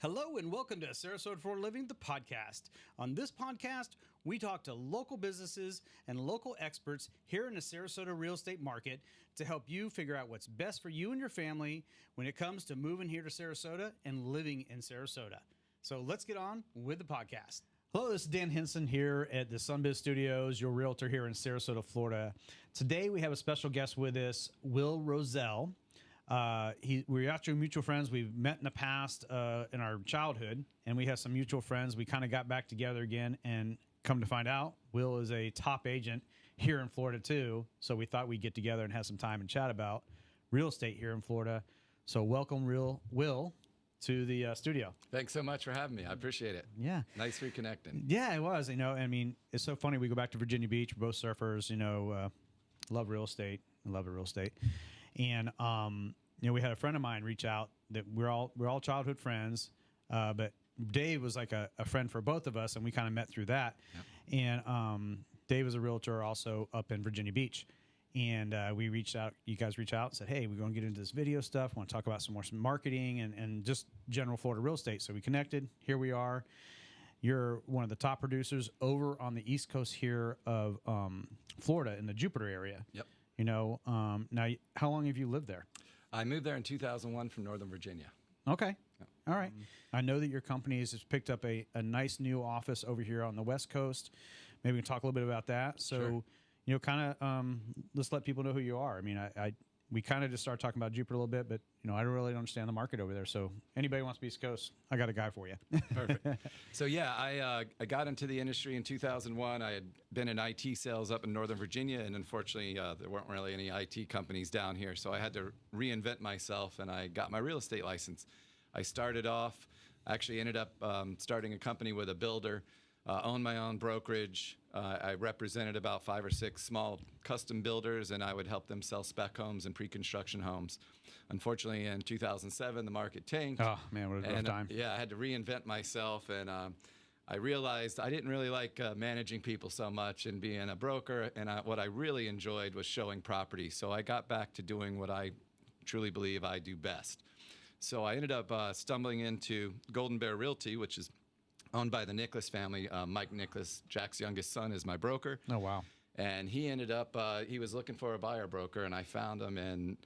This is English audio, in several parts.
Hello and welcome to Sarasota for Living, the podcast. On this podcast, we talk to local businesses and local experts here in the Sarasota real estate market to help you figure out what's best for you and your family when it comes to moving here to Sarasota and living in Sarasota. So let's get on with the podcast. Hello, this is Dan Henson here at the Sunbiz Studios, your realtor here in Sarasota, Florida. Today we have a special guest with us, Will Rosselle. We're actually mutual friends. We've met in the past in our childhood, and we have some mutual friends. We kind of got back together again, and come to find out, Will is a top agent here in Florida too. So we thought we'd get together and have some time and chat about real estate here in Florida. So welcome, Will, to the studio. Thanks so much for having me. I appreciate it. Yeah. Nice reconnecting. Yeah, it was. I mean, it's so funny. We go back to Virginia Beach. We're both surfers. Love real estate. I love real estate. And we had a friend of mine reach out that we're all childhood friends, but Dave was like a friend for both of us, and we kind of met through that. Yep. And Dave is a realtor also up in Virginia Beach, and we reached out. You guys reached out and said, "Hey, we're going to get into this video stuff. Want to talk about some marketing and just general Florida real estate." So we connected. Here we are. You're one of the top producers over on the East Coast here of Florida in the Jupiter area. Yep. Now, how long have you lived there? I moved there in 2001 from Northern Virginia. Okay. Yep. All right. I know that your company has picked up a nice new office over here on the West Coast. Maybe we can talk a little bit about that. So, sure. Let's let people know who you are. I mean, we kind of just started talking about Jupiter a little bit, but, I don't really understand the market over there. So anybody who wants to be East Coast, I got a guy for you. Perfect. So, yeah, I got into the industry in 2001. I had been in IT sales up in Northern Virginia, and unfortunately, there weren't really any IT companies down here. So I had to reinvent myself, and I got my real estate license. I started off, actually ended up starting a company with a builder, owned my own brokerage. I represented about 5 or 6 small custom builders, and I would help them sell spec homes and pre-construction homes. Unfortunately, in 2007, the market tanked. Oh, man, what a rough time. Yeah, I had to reinvent myself, and I realized I didn't really like managing people so much and being a broker, and what I really enjoyed was showing property. So I got back to doing what I truly believe I do best. So I ended up stumbling into Golden Bear Realty, which is owned by the Nicholas family. Mike Nicholas, Jack's youngest son, is my broker. Oh, wow. And he ended up, he was looking for a buyer broker, and I found him. And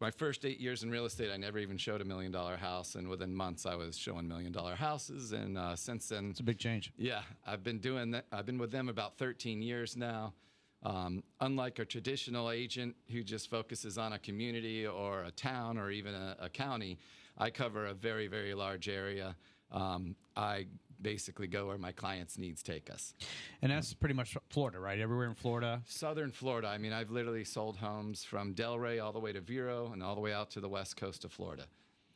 my first 8 years in real estate, I never even showed $1 million house. And within months, I was showing $1 million houses. And since then, it's a big change. Yeah, I've been doing that. I've been with them about 13 years now. Unlike a traditional agent who just focuses on a community or a town or even a county, I cover a very, very large area. I basically go where my clients' needs take us. And that's pretty much Florida, right? Everywhere in Florida? Southern Florida. I mean, I've literally sold homes from Delray all the way to Vero and all the way out to the west coast of Florida.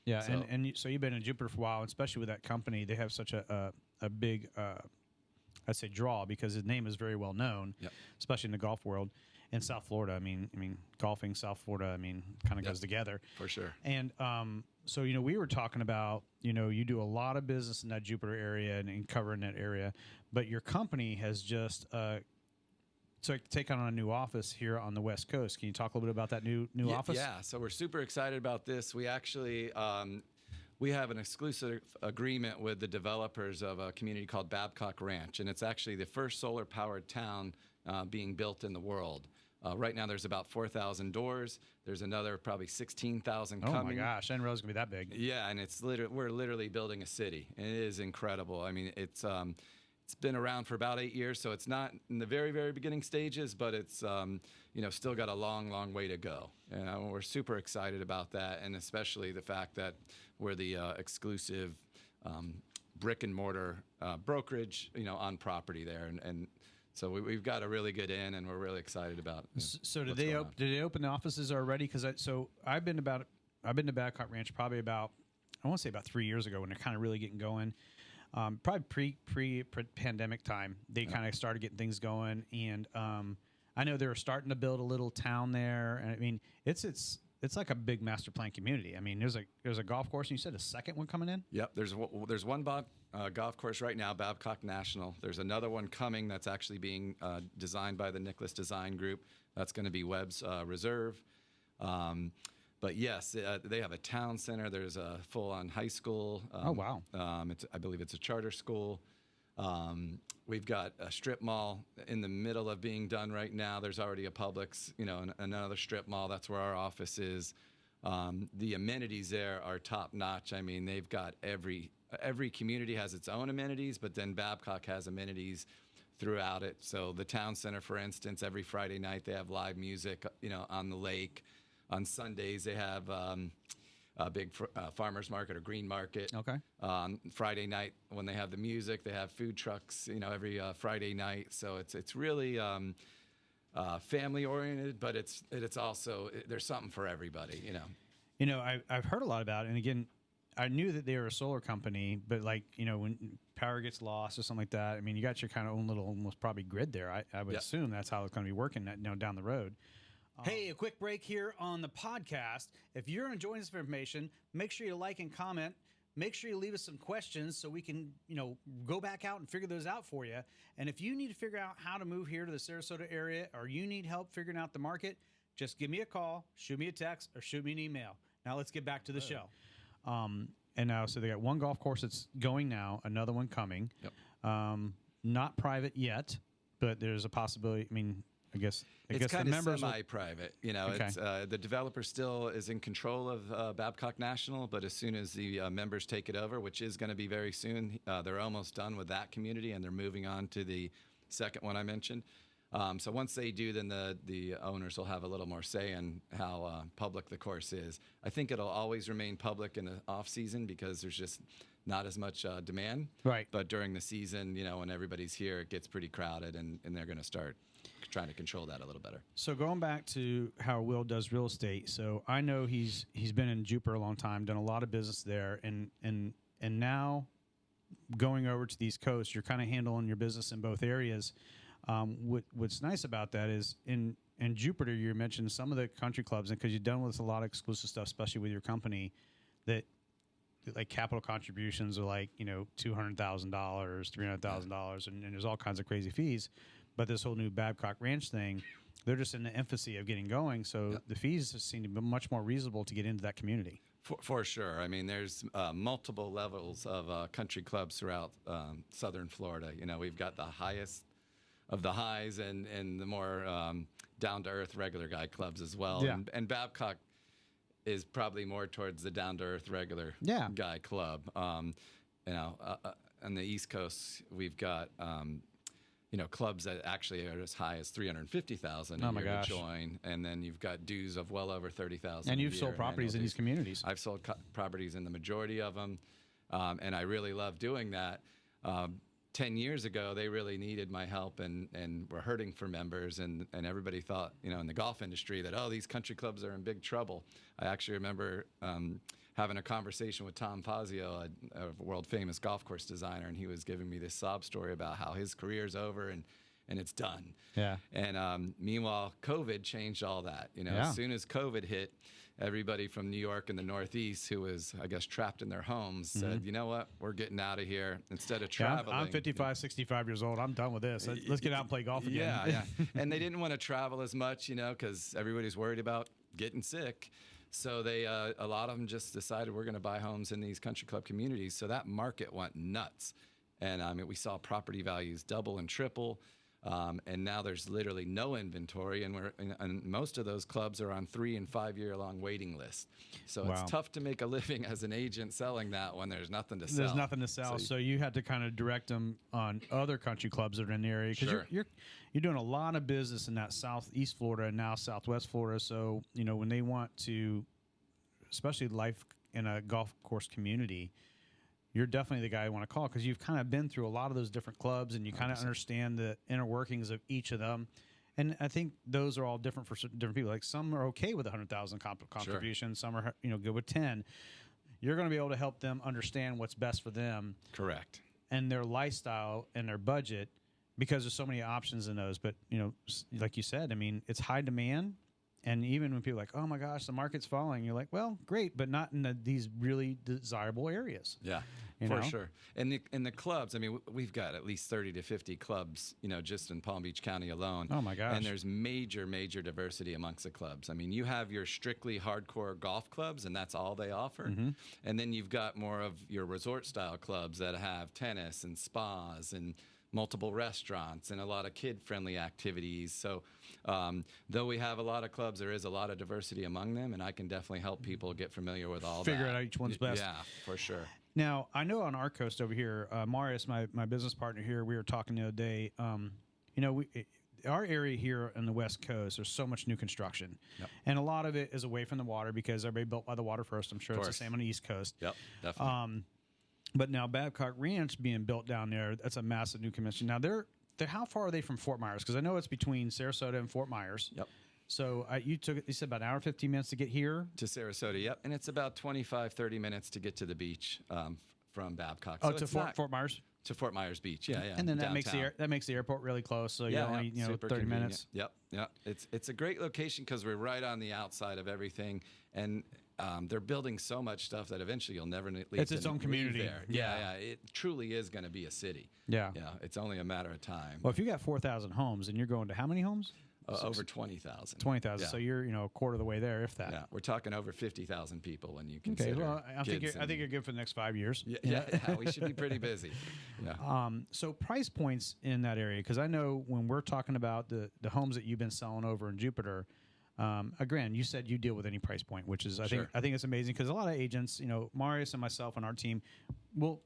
Yeah, so, so you've been in Jupiter for a while, especially with that company. They have such a big, I'd say, draw because his name is very well known, yep, especially in the golf world. In South Florida, I mean, golfing, South Florida, kind of goes together. For sure. And so, we were talking about, you do a lot of business in that Jupiter area and covering that area, but your company has just taken on a new office here on the West Coast. Can you talk a little bit about that new office? Yeah, so we're super excited about this. We actually we have an exclusive agreement with the developers of a community called Babcock Ranch, and it's actually the first solar-powered town being built in the world. Right now, there's about 4,000 doors. There's another probably 16,000 coming. Oh my gosh, I didn't realize it was going to be that big. Yeah, and we're literally building a city, and it is incredible. I mean, it's been around for about 8 years, so it's not in the very, very beginning stages, but it's still got a long, long way to go. And we're super excited about that, and especially the fact that we're the exclusive brick and mortar brokerage, on property there, and so we've got a really good in, and we're really excited about. So did they open the offices already? Because I've been to Babcock Ranch probably about 3 years ago when they're kind of really getting going. Probably pre-pandemic time, they kind of started getting things going, and I know they were starting to build a little town there. And I mean, it's like a big master plan community. I mean, there's a golf course, and you said a second one coming in. Yep, there's one golf course right now, Babcock National. There's another one coming that's actually being designed by the Nicholas Design Group. That's going to be Webb's Reserve. But yes, they have a town center. There's a full-on high school. Oh, wow. I believe it's a charter school. We've got a strip mall in the middle of being done right now. There's already a Publix, another strip mall. That's where our office is. The amenities there are top notch. I mean, they've got every community has its own amenities, but then Babcock has amenities throughout it. So the town center, for instance, every Friday night they have live music, on the lake. On Sundays they have a big farmers market or green market. Okay. Friday night when they have the music, they have food trucks, every Friday night. So it's really family oriented, but it's also there's something for everybody. I've heard a lot about it, and again, I knew that they were a solar company, but when power gets lost or something like that, I mean, you got your kind of own little almost probably grid there. I would assume that's how it's going to be working down the road. Hey, a quick break here on the podcast. If you're enjoying this information, make sure you like and comment. Make sure you leave us some questions so we can, go back out and figure those out for you. And if you need to figure out how to move here to the Sarasota area, or you need help figuring out the market, just give me a call, shoot me a text, or shoot me an email. Now let's get back to the show. And now, so they got one golf course that's going now, another one coming. Yep. Not private yet, but there's a possibility. I mean, I guess kind the of members semi-private. Okay. It's the developer still is in control of Babcock National, but as soon as the members take it over, which is going to be very soon, they're almost done with that community, and they're moving on to the second one I mentioned. So once they do, then the owners will have a little more say in how public the course is. I think it'll always remain public in the off season because there's just not as much demand. Right. But during the season, when everybody's here, it gets pretty crowded, and they're going to start trying to control that a little better. So going back to how Will does real estate, so I know he's been in Jupiter a long time, done a lot of business there, and now going over to the East Coast, you're kind of handling your business in both areas. What's nice about that is in Jupiter, you mentioned some of the country clubs, and because you've done with a lot of exclusive stuff, especially with your company, that like capital contributions are like $200,000, $300,000, and there's all kinds of crazy fees. But this whole new Babcock Ranch thing, they're just in the infancy of getting going, so the fees seem to be much more reasonable to get into that community. For sure. I mean, there's multiple levels of country clubs throughout southern Florida. We've got the highest of the highs and the more down-to-earth regular guy clubs as well. Yeah. And Babcock is probably more towards the down-to-earth regular guy club. On the East Coast, we've got clubs that actually are as high as $350,000 a year to join, and then you've got dues of well over $30,000. And you've sold properties in these communities. I've sold properties in the majority of them, and I really love doing that. 10 years ago, they really needed my help and were hurting for members, and everybody thought, in the golf industry that, these country clubs are in big trouble. I actually remember having a conversation with Tom Fazio, a world-famous golf course designer, and he was giving me this sob story about how his career's over and it's done. Yeah. And meanwhile, COVID changed all that. As soon as COVID hit, everybody from New York and the Northeast who was, I guess, trapped in their homes said, you know what, we're getting out of here. Instead of traveling. I'm 55, 65 years old. I'm done with this. Let's get out and play golf again. Yeah. And they didn't want to travel as much, because everybody's worried about getting sick. So they, a lot of them just decided we're going to buy homes in these country club communities. So that market went nuts. And we saw property values double and triple. And now there's literally no inventory, and most of those clubs are on 3 and 5 year long waiting lists. So it's tough to make a living as an agent selling that when there's nothing to sell. There's nothing to sell, so you had to kind of direct them on other country clubs that are in the area, because you're doing a lot of business in that southeast Florida and now southwest Florida. So when they want to, especially life in a golf course community, you're definitely the guy I want to call, because you've kind of been through a lot of those different clubs, and you kind of understand the inner workings of each of them. And I think those are all different for different people. Like some are okay with 100,000 contribution, some are good with 10. You're going to be able to help them understand what's best for them. Correct. And their lifestyle and their budget, because there's so many options in those. But like you said, I mean, it's high demand. And even when people are like, oh my gosh, the market's falling, you're like, well, great, but not in these really desirable areas. Yeah, for sure. And the clubs, I mean, we've got at least 30 to 50 clubs, just in Palm Beach County alone. Oh my gosh. And there's major diversity amongst the clubs. I mean, you have your strictly hardcore golf clubs, and that's all they offer. Mm-hmm. And then you've got more of your resort style clubs that have tennis and spas and multiple restaurants and a lot of kid-friendly activities. So though we have a lot of clubs, there is a lot of diversity among them, and I can definitely help people get familiar with all that. Figure out each one's best. Yeah, for sure. Now, I know on our coast over here, Marius, my business partner here, we were talking the other day, our area here on the West Coast, there's so much new construction. Yep. And a lot of it is away from the water because everybody built by the water first. I'm sure it's the same on the East Coast. Yep, definitely. But now Babcock Ranch being built down there, that's a massive new convention. Now, they're how far are they from Fort Myers? Because I know it's between Sarasota and Fort Myers. Yep. So you said about an hour, 15 minutes to get here? To Sarasota, yep. And it's about 25, 30 minutes to get to the beach from Babcock. Oh, so to Fort Myers? To Fort Myers Beach, yeah. And then that downtown. makes the airport really close, so you're only 30 convenient. minutes. Yep. It's a great location because we're right on the outside of everything, and they're building so much stuff that eventually you'll never leave. It's its own community. There. Yeah. It truly is going to be a city. Yeah. It's only a matter of time. Well, if you got 4,000 homes, and you're going to how many homes? Over 20,000. 20,000. Yeah. So you're a quarter of the way there, if that. Yeah, we're talking over 50,000 people when you consider. Okay, well, I think you're good for the next 5 years. Yeah, we should be pretty busy. Yeah. So price points in that area, because I know when we're talking about the homes that you've been selling over in Jupiter, again, you said you deal with any price point, which is I think it's amazing because a lot of agents, Marius and myself and our team, will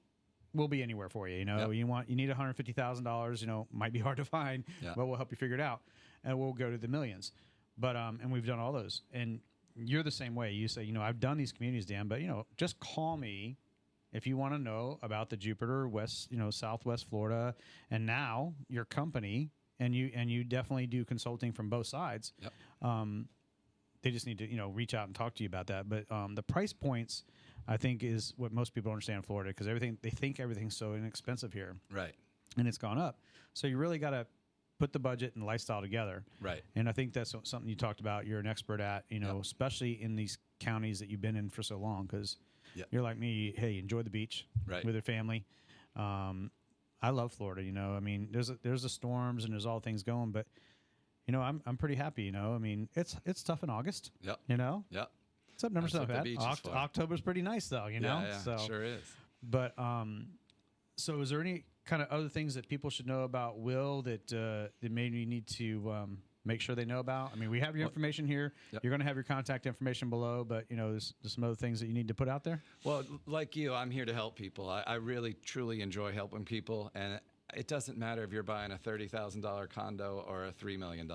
be anywhere for you. Yep. You need $150,000. Might be hard to find, but we'll help you figure it out, and we'll go to the millions. But and we've done all those, and you're the same way. You say, I've done these communities, Dan, but just call me if you want to know about the Jupiter West, Southwest Florida, and now your company, and you definitely do consulting from both sides. Yep. They just need to reach out and talk to you about that. But the price points, I think, is what most people understand in Florida, because they think everything's so inexpensive here. Right. And it's gone up. So you really got to put the budget and lifestyle together. Right. And I think that's something you talked about. You're an expert at, especially in these counties that you've been in for so long, because you're like me. Hey, enjoy the beach with your family. I love Florida. I mean, there's the storms and there's all things going, but I'm pretty happy. I mean, it's tough in August. Yep. Yep. September's not bad. October's pretty nice though. Yeah, so sure is. But so is there any kind of other things that people should know about Will that maybe you need to make sure they know about? I mean, we have your information here. Yep. You're going to have your contact information below, but there's some other things that you need to put out there. Well, like you, I'm here to help people. I really truly enjoy helping people, and it doesn't matter if you're buying a $30,000 condo or a $3 million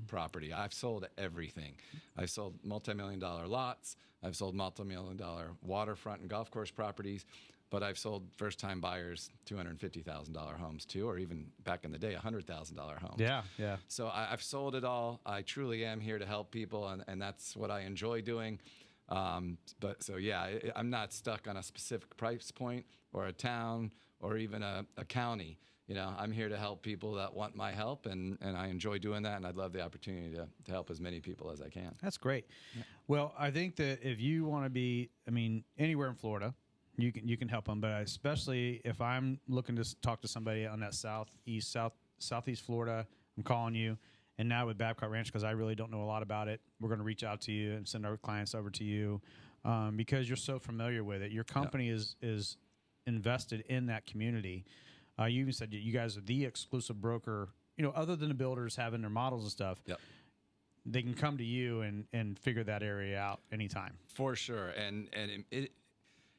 property. I've sold everything. I've sold multi-million-dollar lots. I've sold multi-million-dollar waterfront and golf course properties. But I've sold first-time buyers $250,000 homes too, or even back in the day, $100,000 homes. Yeah. So I've sold it all. I truly am here to help people, and that's what I enjoy doing. I'm not stuck on a specific price point or a town or even a county. I'm here to help people that want my help, and I enjoy doing that, and I'd love the opportunity to help as many people as I can. That's great. Yeah. Well, I think that if you want to be, anywhere in Florida, you can help them, but especially if I'm looking to talk to somebody on that southeast Florida, I'm calling you. And now with Babcock Ranch, because I really don't know a lot about it, we're going to reach out to you and send our clients over to you because you're so familiar with it. Your company is invested in that community. You even said you guys are the exclusive broker, other than the builders having their models and stuff. Yep. They can come to you and figure that area out anytime. For sure. And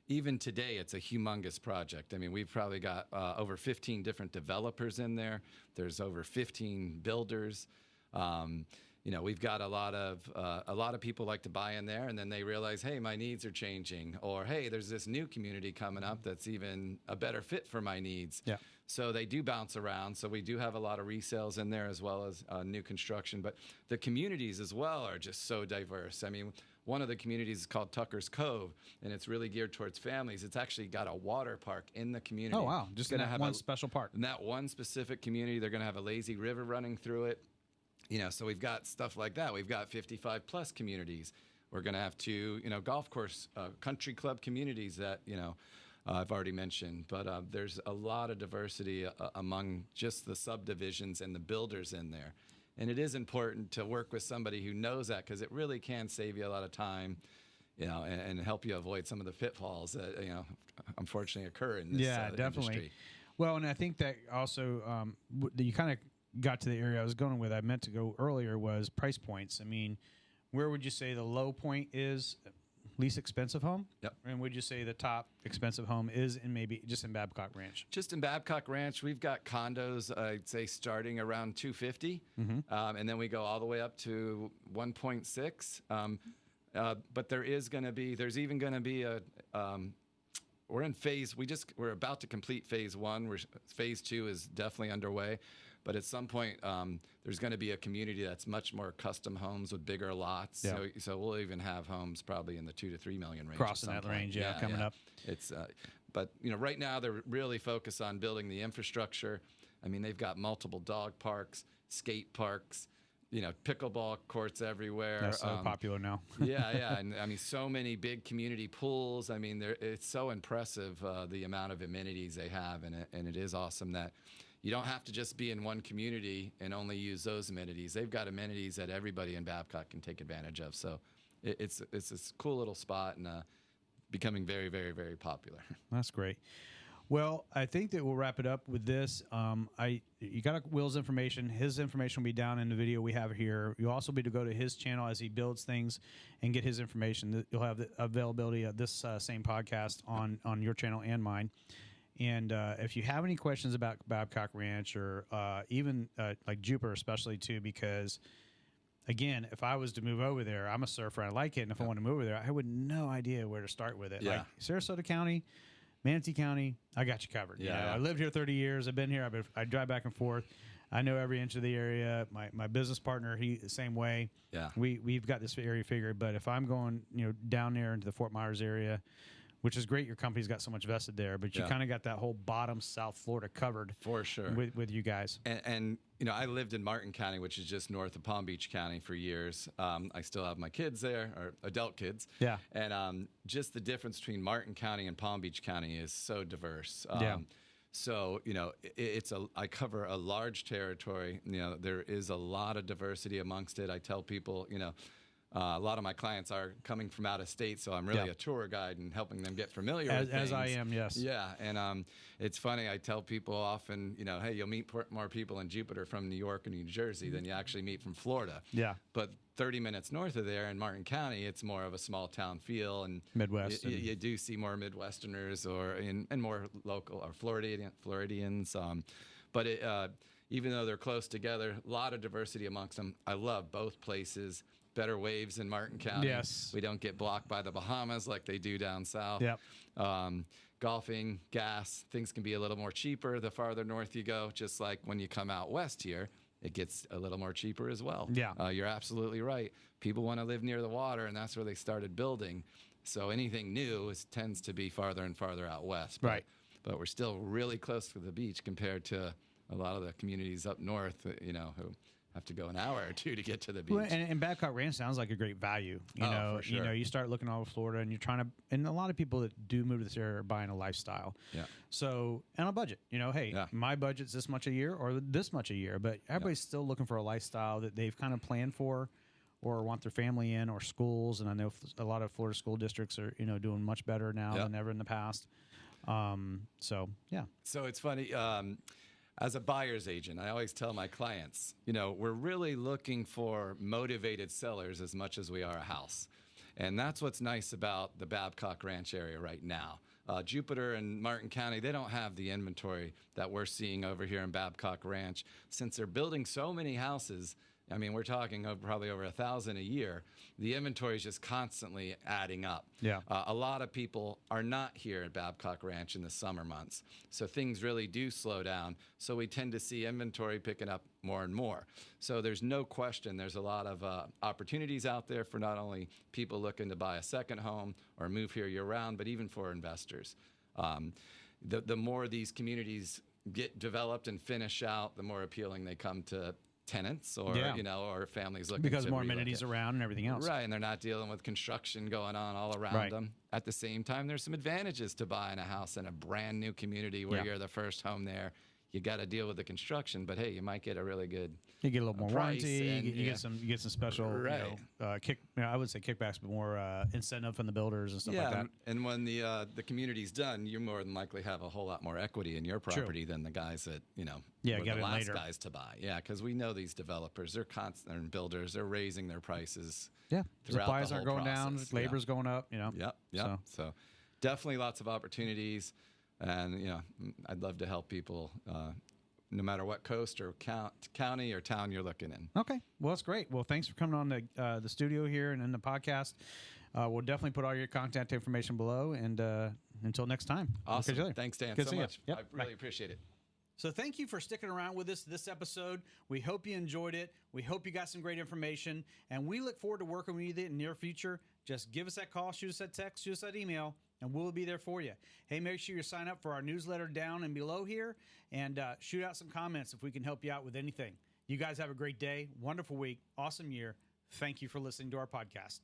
even today, it's a humongous project. I mean, we've probably got over 15 different developers in there. There's over 15 builders. We've got a lot of people like to buy in there, and then they realize, hey, my needs are changing, or hey, there's this new community coming up that's even a better fit for my needs. Yeah. So they do bounce around. So we do have a lot of resales in there as well as new construction. But the communities as well are just so diverse. I mean, one of the communities is called Tucker's Cove, and it's really geared towards families. It's actually got a water park in the community. Oh, wow. Just going to have one special park. In that one specific community, they're going to have a lazy river running through it. So we've got stuff like that. We've got 55 plus communities. We're going to have 2, golf course, country club communities that, I've already mentioned. But there's a lot of diversity among just the subdivisions and the builders in there. And it is important to work with somebody who knows that, because it really can save you a lot of time, and help you avoid some of the pitfalls that, unfortunately occur in this definitely. industry. Well, and I think that also you kind of got to the area I was going with. I meant to go earlier was price points. I mean, where would you say the low point is? Least expensive home? Yep. And would you say the top expensive home is maybe just in Babcock Ranch? Just in Babcock Ranch, we've got condos, I'd say, starting around $250, and then we go all the way up to 1.6. But there's even going to be we're in phase. We're about to complete phase 1. Phase 2 is definitely underway. But at some point, there's going to be a community that's much more custom homes with bigger lots. Yeah. So we'll even have homes probably in the 2 to 3 million range. Crossing that range, coming up. It's, but right now they're really focused on building the infrastructure. I mean, they've got multiple dog parks, skate parks, pickleball courts everywhere. That's so popular now. yeah, and I mean, so many big community pools. I mean, it's so impressive the amount of amenities they have, and it is awesome that. You don't have to just be in one community and only use those amenities. They've got amenities that everybody in Babcock can take advantage of. So it's this cool little spot, and becoming very, very, very popular. That's great. Well, I think that we'll wrap it up with this. You got Will's information. His information will be down in the video we have here. You'll also be able to go to his channel as he builds things and get his information. You'll have the availability of this same podcast on your channel and mine. And if you have any questions about Babcock Ranch or even like Jupiter especially too, because again, if I was to move over there, I'm a surfer, I like it, and if I want to move over there, I would no idea where to start with it. Yeah. Like Sarasota County, Manatee County, I got you covered. I lived here 30 years. I've been here. I drive back and forth. I know every inch of the area. My business partner, he the same way. Yeah. We've got this area figured. But if I'm going, down there into the Fort Myers area, which is great, your company's got so much vested there, but you kind of got that whole bottom South Florida covered for sure with you guys. And I lived in Martin County, which is just north of Palm Beach County, for years. I still have my kids there, or adult kids. Yeah. And just the difference between Martin County and Palm Beach County is so diverse. So, I cover a large territory. There is a lot of diversity amongst it. I tell people, a lot of my clients are coming from out of state, so I'm really a tour guide and helping them get familiar with things. As I am, yes. Yeah, and it's funny. I tell people often, hey, you'll meet more people in Jupiter from New York and New Jersey than you actually meet from Florida. Yeah. But 30 minutes north of there in Martin County, it's more of a small town feel, and Midwest. You do see more Midwesterners and more local or Floridians. But even though they're close together, a lot of diversity amongst them. I love both places. Better waves in Martin County. Yes. We don't get blocked by the Bahamas like they do down south. Yep. Golfing, gas, things can be a little more cheaper the farther north you go, just like when you come out west here, it gets a little more cheaper as well. Yeah. You're absolutely right. People want to live near the water, and that's where they started building. So anything new tends to be farther and farther out west. Right. But we're still really close to the beach compared to a lot of the communities up north, who have to go an hour or two to get to the beach. Well, and Babcock Ranch sounds like a great value. For sure. You start looking all over Florida, and you're trying to. And a lot of people that do move to this area are buying a lifestyle. Yeah. So, and a budget. Hey, my budget's this much a year or this much a year, but everybody's still looking for a lifestyle that they've kind of planned for, or want their family in, or schools. And I know a lot of Florida school districts are doing much better now than ever in the past. So it's funny. As a buyer's agent, I always tell my clients, we're really looking for motivated sellers as much as we are a house. And that's what's nice about the Babcock Ranch area right now. Jupiter and Martin County, they don't have the inventory that we're seeing over here in Babcock Ranch. Since they're building so many houses, I mean, we're talking probably over 1,000 a year. The inventory is just constantly adding up. Yeah. A lot of people are not here at Babcock Ranch in the summer months, so things really do slow down. So we tend to see inventory picking up more and more. So there's no question there's a lot of opportunities out there for not only people looking to buy a second home or move here year-round, but even for investors. The more these communities get developed and finish out, the more appealing they come to tenants or Yeah. or families looking Because to more relocate. amenities around and everything else. Right, and they're not dealing with construction going on all around Right. them. At the same time, there's some advantages to buying a house in a brand new community where Yeah. you're the first home there. You got to deal with the construction, but hey, you might get a really good You get a little more price warranty. and, You get some special, Right. I would say kickbacks, but more incentive from the builders and stuff like that. and when the community's done, you more than likely have a whole lot more equity in your property than the guys that Yeah, were get the in last later. guys to buy. Yeah, because we know these developers, they're constant and builders, they're raising their prices. Yeah, throughout supplies the aren't whole going down, process. labor's going up. Yep. So. So definitely lots of opportunities, and I'd love to help people, no matter what coast or county or town you're looking in. Okay, well, that's great. Well, thanks for coming on the studio here and in the podcast. We'll definitely put all your contact information below, and until next time. We'll catch you Awesome. later. Thanks, Dan, Good so seeing you. much. Yep, I really appreciate it. So thank you for sticking around with us this episode. We hope you enjoyed it. We hope you got some great information, and we look forward to working with you in the near future. Just give us that call, shoot us that text, shoot us that email, and we'll be there for you. Hey, make sure you sign up for our newsletter down and below here, and shoot out some comments if we can help you out with anything. You guys have a great day, wonderful week, awesome year. Thank you for listening to our podcast.